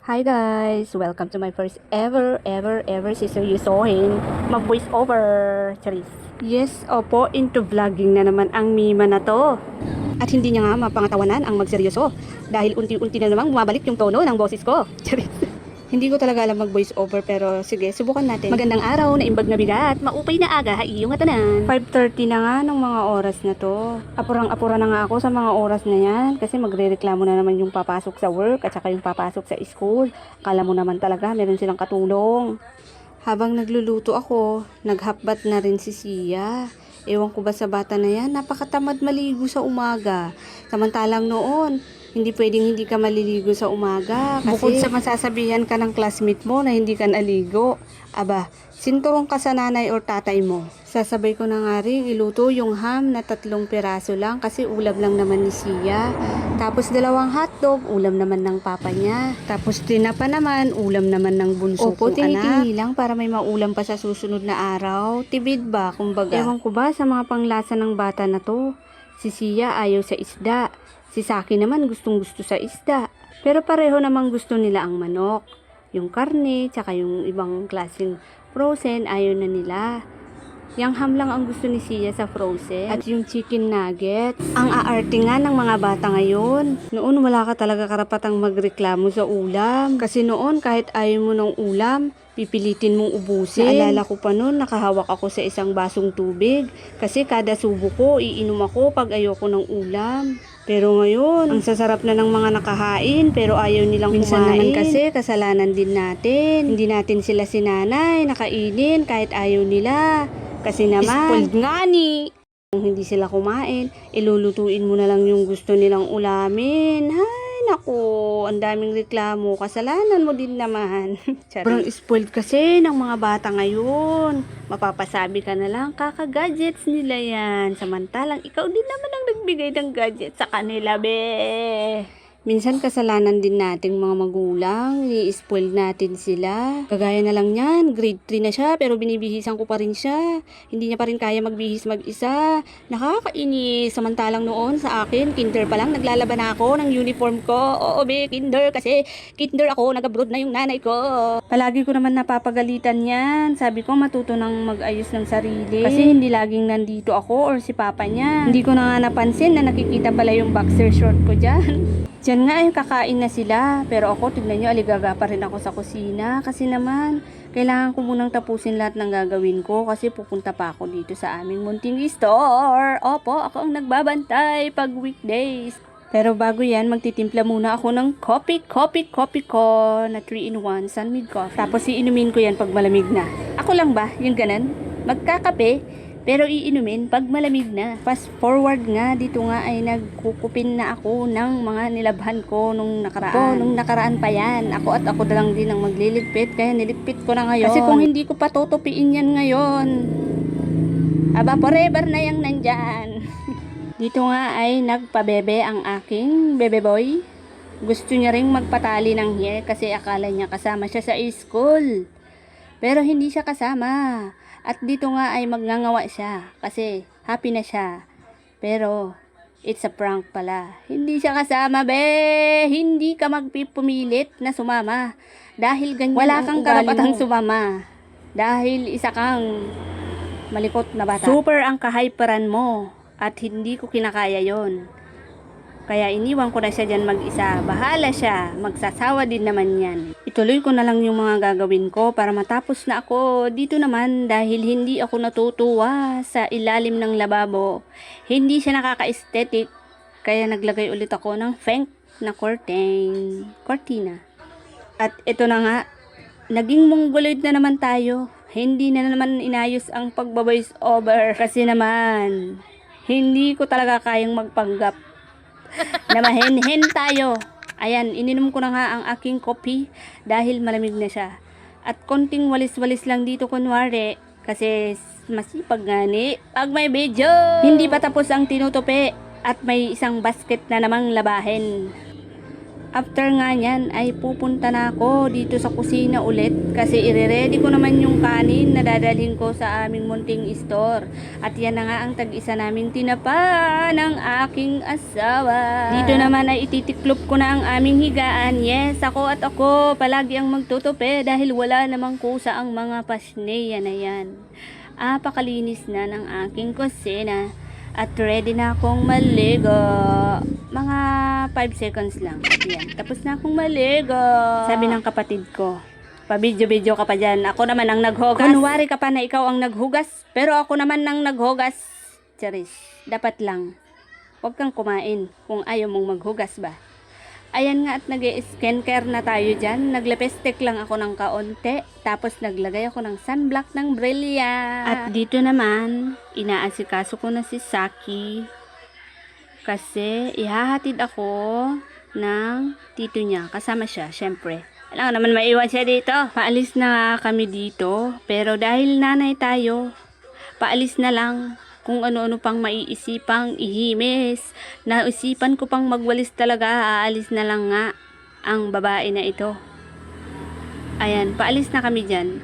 Hi guys! Welcome to my first ever seryosohin mag-voice over. Charis. Yes, opo, into vlogging na naman ang Mima na to. At hindi niya nga mapangatawanan ang magseryoso dahil unti-unti na namang bumabalik yung tono ng boses ko. Charis. Hindi ko talaga alam mag-voice over pero sige, subukan natin. Magandang araw na imbag na bigat, maupay na aga, iyong atanan. 5:30 na nga ng mga oras na to. Apurang-apura na nga ako sa mga oras na yan kasi magrereklamo na naman yung papasok sa work at saka yung papasok sa school. Akala mo naman talaga meron silang katulong. Habang nagluluto ako, naghapbat na rin si Sia. Ewan ko ba sa bata na yan, napakatamad maligo sa umaga. Samantalang noon, hindi pwedeng hindi ka maliligo sa umaga. Kasi bukod sa masasabihan ka ng classmate mo na hindi ka naligo, aba, sinturong ka sa nanay or tatay mo. Sasabay ko na nga rin iluto yung ham na 3 piraso lang kasi ulam lang naman ni Sia. Tapos 2 hotdog, ulam naman ng papa niya. Tapos tinapa naman, ulam naman ng bunso kong anak. Tinitini lang para may maulam pa sa susunod na araw. Tibid ba, kumbaga. Ewan ko ba sa mga panglasa ng bata na to. Si Sia ayaw sa isda. Si Saki naman gustong gusto sa isda. Pero pareho namang gusto nila ang manok. Yung karne, tsaka yung ibang klaseng frozen, ayaw na nila. Yang ham lang ang gusto ni Sia sa frozen. At yung chicken nuggets. Ang aarte nga ng mga bata ngayon. Noon wala ka talaga karapatang magreklamo sa ulam. Kasi noon kahit ayaw mo ng ulam, pipilitin mong ubusin. Naalala ko pa noon, nakahawak ako sa isang basong tubig. Kasi kada subo ko, iinom ako pag ayoko ng ulam. Pero ngayon, ang sasarap na ng mga nakahain pero ayaw nilang minsan kumain. Minsan naman kasi kasalanan din natin. Hindi natin sila sinanay, nakainin kahit ayaw nila. Kasi naman, spoiled nga ni. Kung hindi sila kumain, ilulutuin mo na lang yung gusto nilang ulamin. Hay, naku, ang daming reklamo. Kasalanan mo din naman. Sobrang spoiled kasi ng mga bata ngayon. Mapapasabi ka na lang, kaka-gadgets nila yan. Samantalang, ikaw din naman ang nagbigay ng gadgets sa kanila, be. Minsan kasalanan din nating mga magulang, i-spoil natin sila. Kagaya na lang yan, grade 3 na siya pero binibihisan ko pa rin siya. Hindi niya pa rin kaya magbihis mag-isa. Nakakainis. Samantalang noon sa akin, kinder pa lang, naglalaban na ako ng uniform ko. Oo be, kinder kasi kinder ako, nag-abroad na yung nanay ko. Palagi ko naman napapagalitan yan. Sabi ko matuto ng mag-ayos ng sarili. Kasi hindi laging nandito ako or si papa niya. Hindi ko na nga napansin na nakikita pala yung boxer short ko dyan. Diyan nga ay kakain na sila. Pero ako, tignan nyo, aligaga pa rin ako sa kusina. Kasi naman, kailangan ko munang tapusin lahat ng gagawin ko. Kasi pupunta pa ako dito sa aming munting store. Opo, ako ang nagbabantay pag weekdays. Pero bago yan, magtitimpla muna ako ng coffee ko na 3-in-1 Sunmid Coffee. Tapos iinumin ko yan pag malamig na. Ako lang ba? Yung ganan? Magkakape? Pero iinumin pag malamig na. Fast forward nga, dito nga ay nagkukupin na ako ng mga nilabhan ko nung nakaraan. Nung nakaraan pa yan. Ako na lang din ang magliligpit. Kaya niligpit ko na ngayon. Kasi kung hindi ko pa tutupiin yan ngayon, aba forever na yang nandyan. Dito nga ay nagpabebe ang aking bebe boy. Gusto niya ring magpatali ng hair kasi akala niya kasama siya sa school. Pero hindi siya kasama. At dito nga ay magngangawa siya kasi happy na siya. Pero it's a prank pala. Hindi siya kasama, be. Hindi ka magpipumilit na sumama. Dahil ganyan wala kang karapatang sumama. Dahil isa kang malikot na bata. Super ang kahyperan mo. At hindi ko kinakaya yon. Kaya iniwan ko na siya dyan mag-isa. Bahala siya. Magsasawa din naman yan. Ituloy ko na lang yung mga gagawin ko para matapos na ako. Dito naman dahil hindi ako natutuwa sa ilalim ng lababo. Hindi siya nakaka-aesthetic. Kaya naglagay ulit ako ng feng na cortina. At ito na nga. Naging mongoloid na naman tayo. Hindi na naman inayos ang pagbaboys over. Kasi naman, hindi ko talaga kayang magpanggap na mahenhen tayo. Ayan, ininom ko na nga ang aking kopi dahil malamig na siya. At konting walis-walis lang dito kunwari kasi masipag nga ni pag may video. Hindi pa tapos ang tinutupi at may isang basket na namang labahin. After nga niyan ay pupunta na ako dito sa kusina ulit kasi ire-ready ko naman yung kanin na dadalhin ko sa aming munting store. At yan na nga ang tag-isa naming tinapa ng aking asawa. Dito naman ay ititiklop ko na ang aming higaan. Yes, ako palagi ang magtutupi dahil wala namang kusa ang mga pasneya na yan. Apakalinis na ng aking kusina. At ready na akong maligo. Mga 5 seconds lang. Ayan. Tapos na akong maligo. Sabi ng kapatid ko, pa-video-video ka pa dyan. Ako naman ang naghugas. Kunwari ka pa na ikaw ang naghugas. Pero ako naman ang naghugas. Charis. Dapat lang. Huwag kang kumain kung ayaw mong maghugas ba. Ayan nga at nag-skincare na tayo dyan. Naglepestek lang ako ng kaunti. Tapos naglagay ako ng sunblock ng Brilliant. At dito naman, inaasikaso ko na si Saki. Kasi ihahatid ako ng tito niya. Kasama siya, syempre. Alam naman maiwan siya dito. Paalis na nga kami dito. Pero dahil nanay tayo, paalis na lang. Kung ano-ano pang maiisipang ihimis. Naisipan ko pang magwalis talaga. Aalis na lang nga ang babae na ito. Ayan, paalis na kami dyan.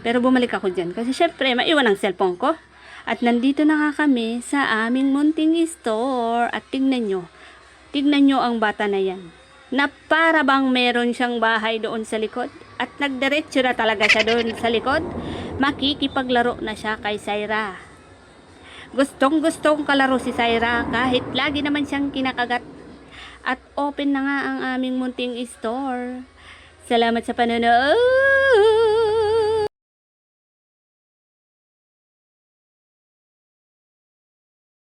Pero bumalik ako dyan. Kasi syempre, maiwan ang cellphone ko. At nandito na nga kami sa aming munting store. At tignan nyo. Tignan nyo ang bata na yan. Na para bang meron siyang bahay doon sa likod. At nagdiretso na talaga siya doon sa likod. Makikipaglaro na siya kay Syra. Gustong-gustong kalaro si Syra kahit lagi naman siyang kinakagat. At open na nga ang aming munting store. Salamat sa panonood!